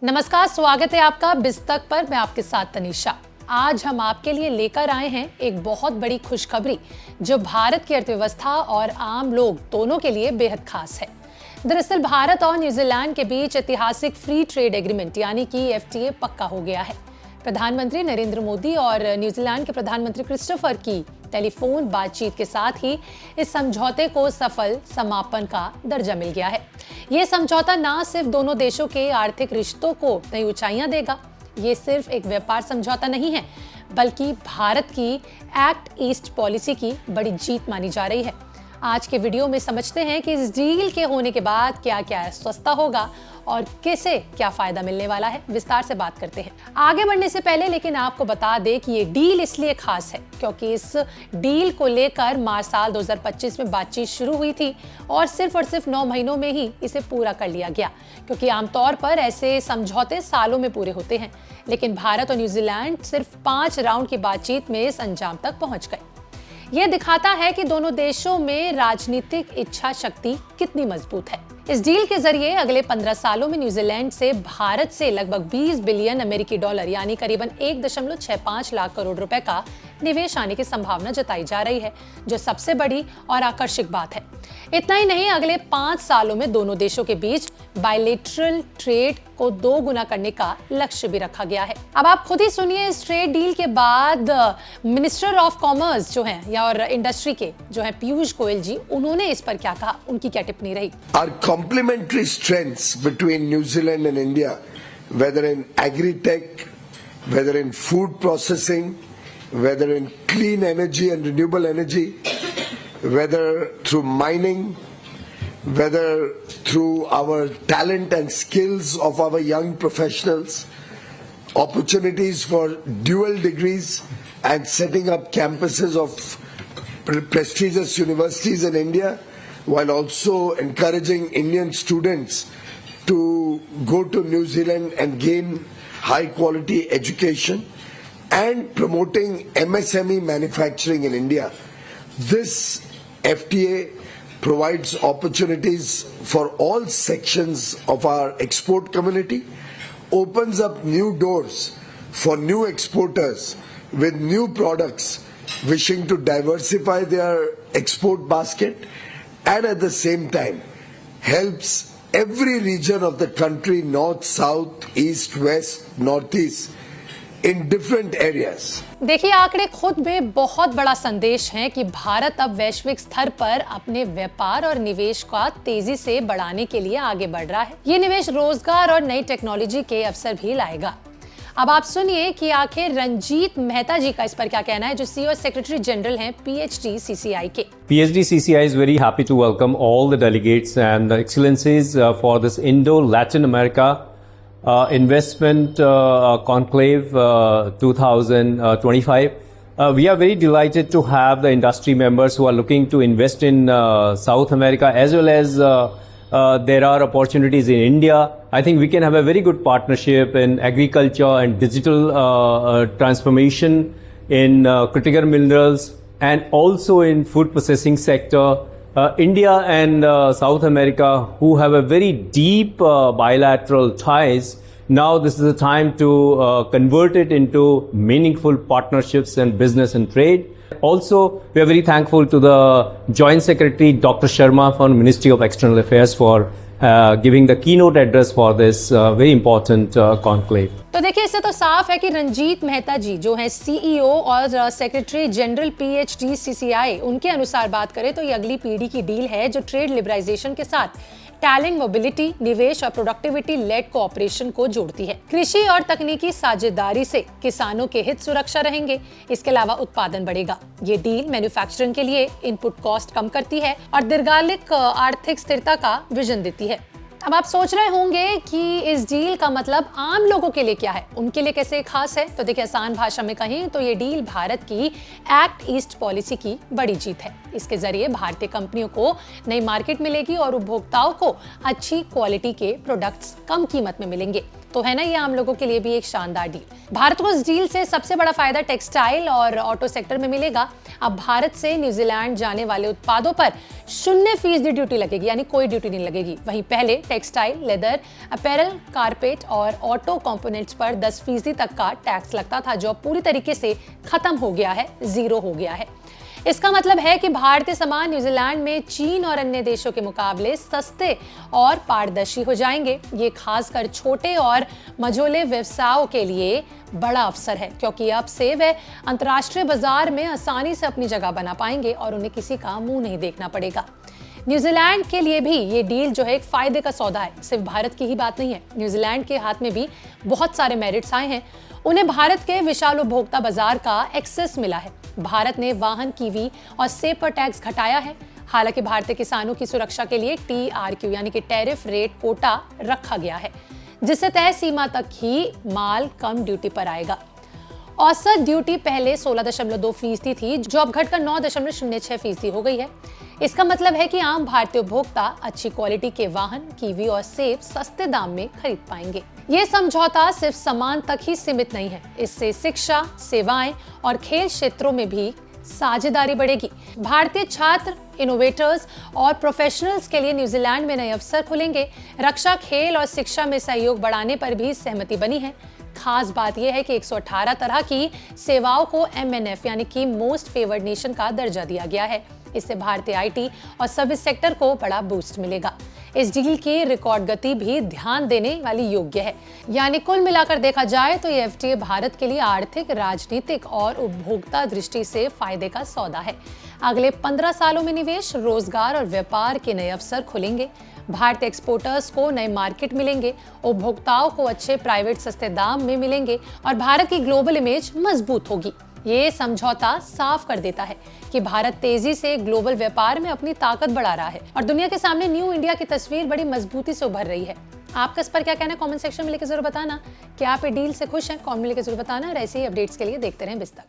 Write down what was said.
नमस्कार, स्वागत है आपका बिस्तक पर। मैं आपके साथ तनीषा। आज हम आपके लिए लेकर आए हैं एक बहुत बड़ी खुशखबरी जो भारत की अर्थव्यवस्था और आम लोग दोनों के लिए बेहद खास है। दरअसल भारत और न्यूजीलैंड के बीच ऐतिहासिक फ्री ट्रेड एग्रीमेंट यानी कि FTA पक्का हो गया है। प्रधानमंत्री नरेंद्र मोदी और न्यूजीलैंड के प्रधानमंत्री क्रिस्टोफर की टेलीफोन बातचीत के साथ ही इस समझौते को सफल समापन का दर्जा मिल गया है। ये समझौता न सिर्फ दोनों देशों के आर्थिक रिश्तों को नई ऊंचाइयां देगा, ये सिर्फ एक व्यापार समझौता नहीं है, बल्कि भारत की एक्ट ईस्ट पॉलिसी की बड़ी जीत मानी जा रही है। आज के वीडियो में समझते हैं कि इस डील के होने के बाद क्या क्या सस्ता होगा और किसे क्या फायदा मिलने वाला है। विस्तार से बात करते हैं। आगे बढ़ने से पहले लेकिन आपको बता दें कि ये डील इसलिए खास है क्योंकि इस डील को लेकर मार्च साल 2025 में बातचीत शुरू हुई थी और सिर्फ 9 महीनों में ही इसे पूरा कर लिया गया, क्योंकि आमतौर पर ऐसे समझौते सालों में पूरे होते हैं। लेकिन भारत और न्यूजीलैंड सिर्फ 5 राउंड की बातचीत में इस अंजाम तक पहुंच गए। यह दिखाता है कि दोनों देशों में राजनीतिक इच्छा शक्ति कितनी मजबूत है। इस डील के जरिए अगले 15 सालों में न्यूजीलैंड से भारत से लगभग 20 बिलियन अमेरिकी डॉलर यानी करीबन 1.65 लाख करोड़ रुपए का निवेश आने की संभावना जताई जा रही है, जो सबसे बड़ी और आकर्षक बात है। इतना ही नहीं, अगले 5 सालों में दोनों देशों के बीच बायलैटरल ट्रेड को 2 गुना करने का लक्ष्य भी रखा गया है। अब आप खुद ही सुनिए, इस ट्रेड डील के बाद मिनिस्टर ऑफ कॉमर्स जो हैं या और इंडस्ट्री के जो हैं पीयूष गोयल जी, उन्होंने इस पर क्या कहा, उनकी क्या टिप्पणी रही। Our complementary strengths between New Zealand and India, whether in agri-tech, whether in food processing, whether in clean energy and renewable energy, whether through mining, whether through our talent and skills of our young professionals, opportunities for dual degrees and setting up campuses of prestigious universities in India, while also encouraging Indian students to go to New Zealand and gain high quality education and promoting MSME manufacturing in India. This FTA provides opportunities for all sections of our export community, opens up new doors for new exporters with new products wishing to diversify their export basket, and at the same time helps every region of the country, north, south, east, west, northeast, in different areas. देखिए, आंकड़े खुद में बहुत बड़ा संदेश है कि भारत अब वैश्विक स्तर पर अपने व्यापार और निवेश का तेजी से बढ़ाने के लिए आगे बढ़ रहा है। ये निवेश रोजगार और नई टेक्नोलॉजी के अवसर भी लाएगा। अब आप सुनिए कि आखिर रंजीत मेहता जी का इस पर क्या कहना है, जो CEO सेक्रेटरी जनरल हैं PhD CCI के। PhD CCI is very happy to welcome all the delegates and the excellencies for this Indo-Latin America investment conclave 2025. We are very delighted to have the industry members who are looking to invest in South America, as well as there are opportunities in India. I think we can have a very good partnership in agriculture and digital transformation, in critical minerals, and also in food processing sector. India and South America, who have a very deep bilateral ties, now this is the time to convert it into meaningful partnerships and business and trade. Also, we are very thankful to the Joint Secretary Dr. Sharma from Ministry of External Affairs for giving the keynote address for this very important conclave. तो देखिए, इससे तो साफ है कि रंजीत मेहता जी जो हैं CEO और सेक्रेटरी जनरल PhD CCI, उनके अनुसार बात करें तो ये अगली पीढ़ी की डील है जो ट्रेड लिबराइजेशन के साथ टैलेंट मोबिलिटी, निवेश और प्रोडक्टिविटी लेड कोऑपरेशन को जोड़ती है। कृषि और तकनीकी साझेदारी से किसानों के हित सुरक्षा रहेंगे। इसके अलावा उत्पादन बढ़ेगा। ये डील मैन्युफैक्चरिंग के लिए इनपुट कॉस्ट कम करती है और दीर्घकालिक आर्थिक स्थिरता का विजन देती है। अब आप सोच रहे होंगे कि इस डील का मतलब आम लोगों के लिए क्या है, उनके लिए कैसे खास है। तो देखिए, आसान भाषा में कहें तो ये डील भारत की एक्ट ईस्ट पॉलिसी की बड़ी जीत है। इसके जरिए भारतीय कंपनियों को नई मार्केट मिलेगी और उपभोक्ताओं को अच्छी क्वालिटी के प्रोडक्ट्स कम कीमत में मिलेंगे। तो है ना, ये आम लोगों के लिए भी एक शानदार डील। भारत को इस डील से सबसे बड़ा फायदा टेक्सटाइल और ऑटो सेक्टर में मिलेगा। अब भारत से न्यूजीलैंड जाने वाले उत्पादों पर 0% ड्यूटी लगेगी, यानी कोई ड्यूटी नहीं लगेगी। वहीं पहले टेक्सटाइल, लेदर, अपैरल, कारपेट और ऑटो कंपोनेंट्स पर 10% तक का टैक्स लगता था, जो पूरी तरीके से खत्म हो गया है, जीरो हो गया है। इसका मतलब है कि भारतीय सामान न्यूजीलैंड में चीन और अन्य देशों के मुकाबले सस्ते और पारदर्शी हो जाएंगे। ये खासकर छोटे और मझोले व्यवसायों के लिए बड़ा अवसर है, क्योंकि अब से वे अंतर्राष्ट्रीय बाजार में आसानी से अपनी जगह बना पाएंगे और उन्हें किसी का मुंह नहीं देखना पड़ेगा। न्यूजीलैंड के लिए भी ये डील जो है एक फायदे का सौदा है। सिर्फ भारत की ही बात नहीं है, न्यूजीलैंड के हाथ में भी बहुत सारे मेरिट्स आए हैं। उन्हें भारत के विशाल उपभोक्ता बाजार का एक्सेस मिला है। भारत ने वाहन, कीवी और सेब पर टैक्स घटाया है। हालांकि भारतीय किसानों की सुरक्षा के लिए TRQ यानी कि टैरिफ रेट कोटा रखा गया है, जिससे तय सीमा तक ही माल कम ड्यूटी पर आएगा। औसत ड्यूटी पहले 16.2% थी, जो अब घटकर 9.06% हो गई है। इसका मतलब है कि आम भारतीय उपभोक्ता अच्छी क्वालिटी के वाहन, कीवी और सेब सस्ते दाम में खरीद पाएंगे। ये समझौता सिर्फ सामान तक ही सीमित नहीं है, इससे शिक्षा, सेवाएं और खेल क्षेत्रों में भी साझेदारी बढ़ेगी। भारतीय छात्र, इनोवेटर्स और प्रोफेशनल्स के लिए न्यूजीलैंड में नए अवसर खुलेंगे। रक्षा, खेल और शिक्षा में सहयोग बढ़ाने पर भी सहमति बनी है। खास बात यह है कि 118 तरह की सेवाओं को MNF यानी कि मोस्ट फेवर्ड नेशन का दर्जा दिया गया है। इससे भारतीय IT और सर्विस सेक्टर को बड़ा बूस्ट मिलेगा। इस डील की रिकॉर्ड गति भी ध्यान देने वाली योग्य है। यानी कुल मिलाकर देखा जाए तो ये FTA भारत के लिए आर्थिक, राजनीतिक और उपभोक्ता दृष्टि से फायदे का सौदा है। अगले 15 सालों में निवेश, रोजगार और व्यापार के नए अवसर खुलेंगे। भारतीय एक्सपोर्टर्स को नए मार्केट मिलेंगे, उपभोक्ताओं को अच्छे प्राइवेट सस्ते दाम में मिलेंगे और भारत की ग्लोबल इमेज मजबूत होगी। ये समझौता साफ कर देता है कि भारत तेजी से ग्लोबल व्यापार में अपनी ताकत बढ़ा रहा है और दुनिया के सामने न्यू इंडिया की तस्वीर बड़ी मजबूती से उभर रही है। आपका इस पर क्या कहना है कमेंट सेक्शन में लिखकर जरूर बताना। क्या आप ये डील से खुश हैं? कमेंट में लिखकर जरूर बताना और ऐसे ही अपडेट्स के लिए देखते रहें बिस्तक।